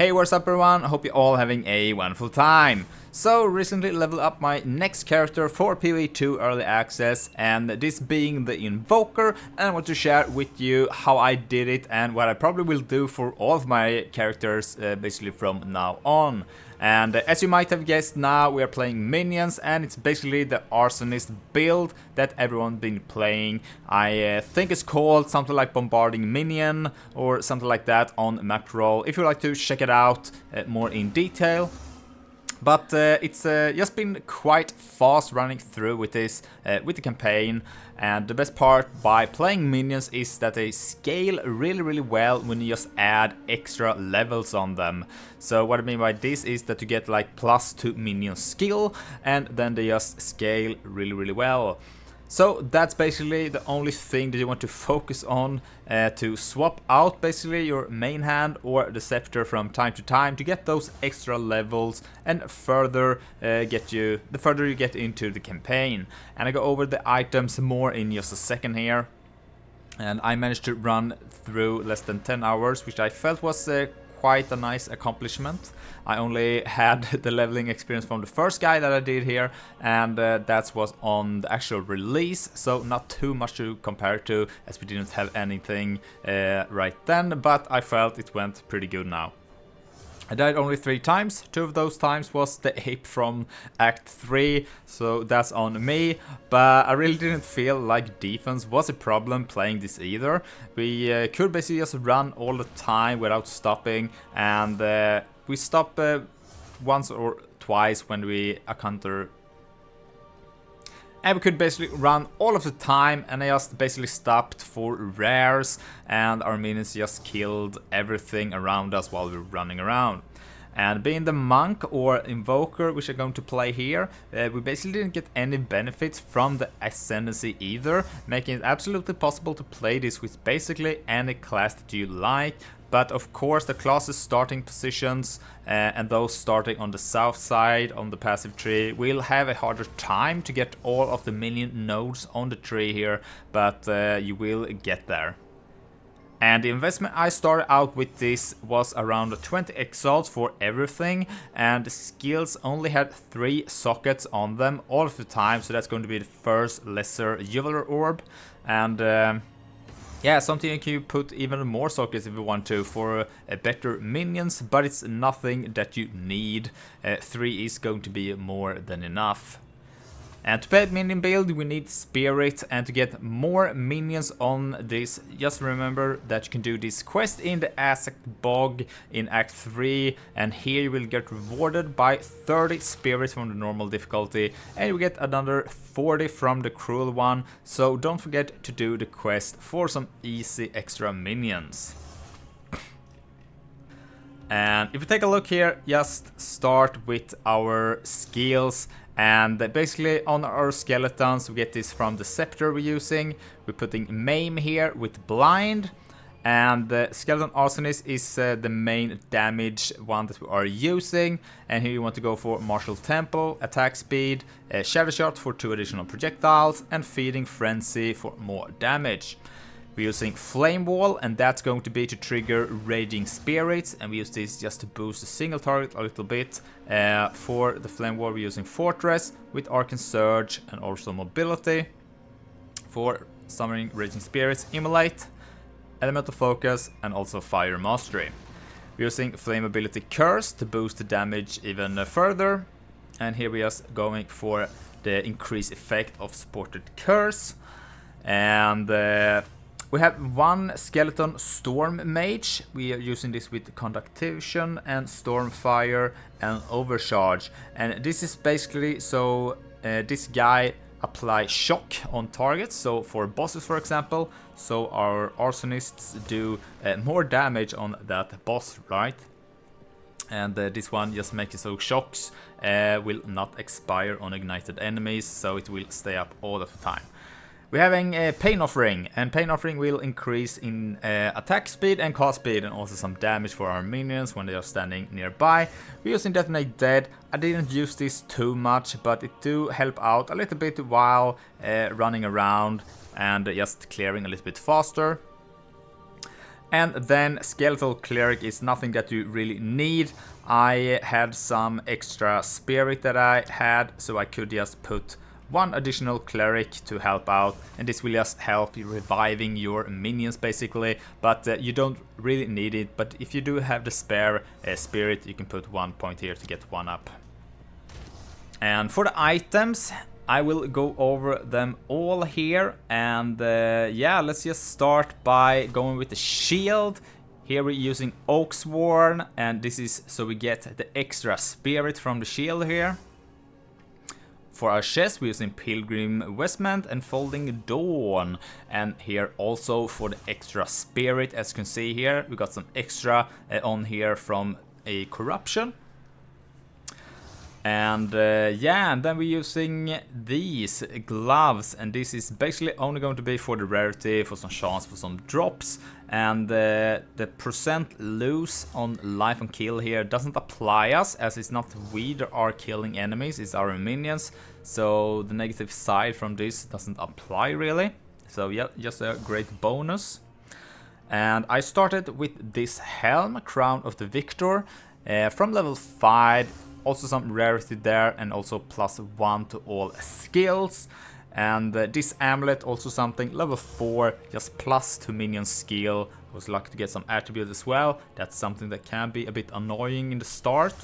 Hey, what's up everyone? Hope you're all having a wonderful time. So, recently leveled up my next character for PvE2 Early Access, and this being the Invoker, and I want to share with you how I did it and what I probably will do for all of my characters basically from now on. And as you might have guessed, now we are playing minions, and it's basically the arsonist build that everyone's been playing. I think it's called something like bombarding minion or something like that on Macro. If you'd like to check it out more in detail. But it's just been quite fast running through with this, with the campaign, and the best part by playing minions is that they scale really well when you just add extra levels on them. So what I mean by this is that you get like +2 minion skill, and then they just scale really well. So that's basically the only thing that you want to focus on, to swap out basically your main hand or the scepter from time to time to get those extra levels and further the further you get into the campaign. And I go over the items more in just a second here. And I managed to run through less than 10 hours, which I felt was quite a nice accomplishment. I only had the leveling experience from the first guy that I did here, and that was on the actual release, so not too much to compare to as we didn't have anything right then, but I felt it went pretty good now. I died only 3 times. 2 of those times was the ape from Act 3, so that's on me. But I really didn't feel like defense was a problem playing this either. We could basically just run all the time without stopping, and we stop once or twice when we encounter. And we could basically run all of the time, and I just basically stopped for rares, and our minions just killed everything around us while we were running around. And being the monk or invoker, which I'm going to play here, we basically didn't get any benefits from the ascendancy either, making it absolutely possible to play this with basically any class that you like. But of course the classes starting positions and those starting on the south side on the passive tree will have a harder time to get all of the minion nodes on the tree here, but you will get there. And the investment I started out with this was around 20 exiles for everything, and the skills only had 3 sockets on them all of the time, so that's going to be the first lesser juveler orb. And yeah, something you can put even more sockets if you want to for better minions, but it's nothing that you need. 3 is going to be more than enough. And to play minion build we need spirit, and to get more minions on this, just remember that you can do this quest in the Aztec Bog in Act 3, and here you will get rewarded by 30 spirits from the normal difficulty, and you get another 40 from the cruel one, so don't forget to do the quest for some easy extra minions. And if you take a look here, just start with our skills. And basically on our skeletons we get this from the scepter we're using. We're putting maim here with blind, and the skeleton arsonist is the main damage one that we are using. And here you want to go for martial tempo, attack speed, shadow shot for 2 additional projectiles, and feeding frenzy for more damage. We're using Flame Wall, and that's going to be to trigger Raging Spirits, and we use this just to boost a single target a little bit. For the Flame Wall we're using Fortress with Arcane Surge and also Mobility. For summoning Raging Spirits, Immolate, Elemental Focus, and also Fire Mastery. We're using Flame Ability Curse to boost the damage even further, and here we're just going for the increased effect of supported Curse. And we have 1 skeleton storm mage. We are using this with conduction and stormfire and overcharge. And this is basically so this guy apply shock on targets. So for bosses, for example, so our arsonists do more damage on that boss, right? And this one just makes it so shocks will not expire on ignited enemies, so it will stay up all of the time. We're having a Pain Offering, and Pain Offering will increase in attack speed and cast speed, and also some damage for our minions when they are standing nearby. We're using Detonate Dead. I didn't use this too much, but it do help out a little bit while running around and just clearing a little bit faster. And then Skeletal Cleric is nothing that you really need. I had some extra spirit that I had, so I could just put one additional cleric to help out, and this will just help you reviving your minions basically, but you don't really need it. But if you do have the spare spirit, you can put 1 point here to get 1 up. And for the items, I will go over them all here, and yeah, let's just start by going with the shield. Here we're using Oaksworn, and this is so we get the extra spirit from the shield here. For our chest, we're using Pilgrim Vestment and Folding Dawn. And here also for the extra spirit, as you can see here, we got some extra on here from a corruption. And yeah, and then we're using these gloves, and this is basically only going to be for the rarity, for some chance, for some drops. And the percent lose on life and kill here doesn't apply us, as it's not we that are killing enemies, it's our minions. So the negative side from this doesn't apply really. So yeah, just a great bonus. And I started with this helm, Crown of the Victor, from level 5. Also some rarity there, and also +1 to all skills. And this amulet, also something level 4, just +2 minion skill. I was lucky to get some attributes as well. That's something that can be a bit annoying in the start.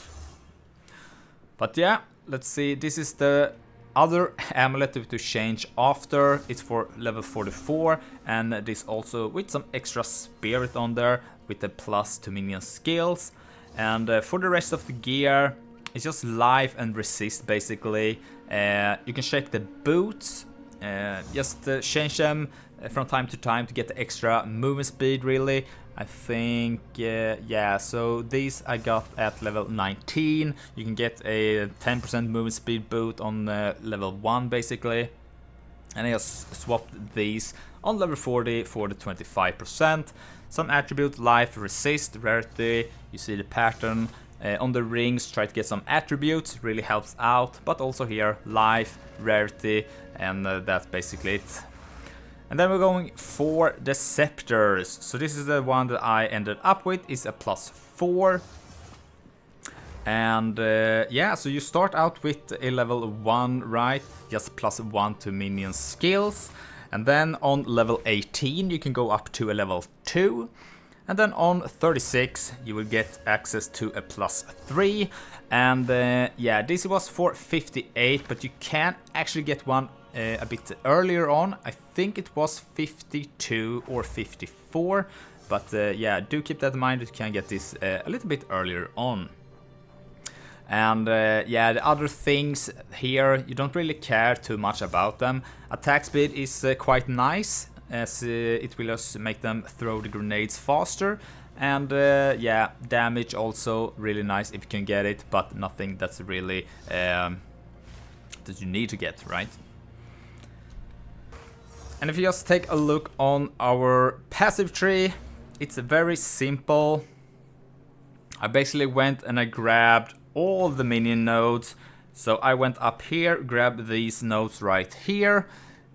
But yeah, let's see. This is the other amulet to change after. It's for level 44, and this also with some extra spirit on there with the +2 minion skills. And for the rest of the gear, it's just life and resist basically. You can check the boots, just change them from time to time to get the extra movement speed really. I think, yeah, so these I got at level 19. You can get a 10% movement speed boot on level 1 basically. And I just swapped these on level 40 for the 25%. Some attribute, life, resist, rarity, you see the pattern. On the rings, try to get some attributes, really helps out, but also here, life, rarity, and that's basically it. And then we're going for the scepters. So this is the one that I ended up with, is a +4. And yeah, so you start out with a level 1, right? Just +1 to minion skills. And then on level 18, you can go up to a level 2. And then on 36, you will get access to a +3. And yeah, this was for 58, but you can actually get one a bit earlier on. I think it was 52 or 54. But yeah, do keep that in mind that you can get this a little bit earlier on. And yeah, the other things here, you don't really care too much about them. Attack speed is quite nice, as it will just make them throw the grenades faster. And yeah, damage also really nice if you can get it, but nothing that's really that you need to get, right? And if you just take a look on our passive tree, it's very simple. I basically went and I grabbed all the minion nodes. So I went up here, grabbed these nodes right here.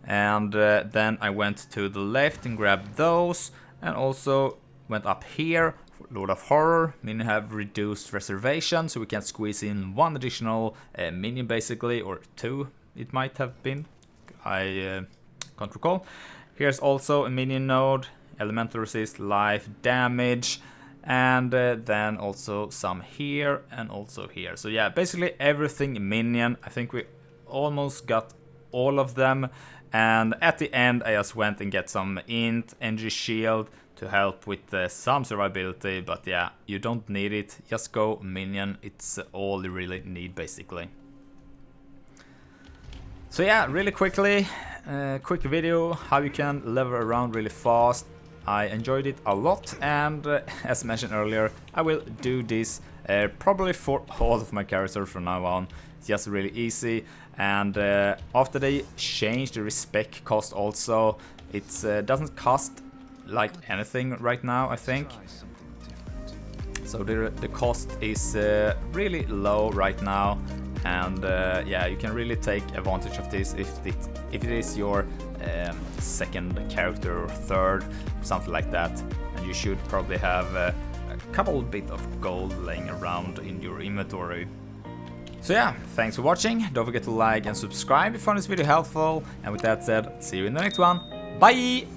And then I went to the left and grabbed those, and also went up here for Lord of Horror. Minion have reduced reservation, so we can squeeze in one additional minion basically, or two it might have been. I can't recall. Here's also a minion node, elemental resist, life, damage, and then also some here and also here. So yeah, basically everything minion. I think we almost got all of them. And at the end, I just went and get some int, energy shield to help with some survivability. But yeah, you don't need it. Just go minion. It's all you really need, basically. So yeah, really quickly, quick video how you can level around really fast. I enjoyed it a lot, and as mentioned earlier, I will do this probably for all of my characters from now on. It's just really easy. And after they change the respec cost also, it doesn't cost like anything right now, I think. So the cost is really low right now, and yeah, you can really take advantage of this if it is your second character or third, something like that, and you should probably have a couple bit of gold laying around in your inventory. So yeah, thanks for watching. Don't forget to like and subscribe if you found this video helpful. And with that said, see you in the next one. Bye!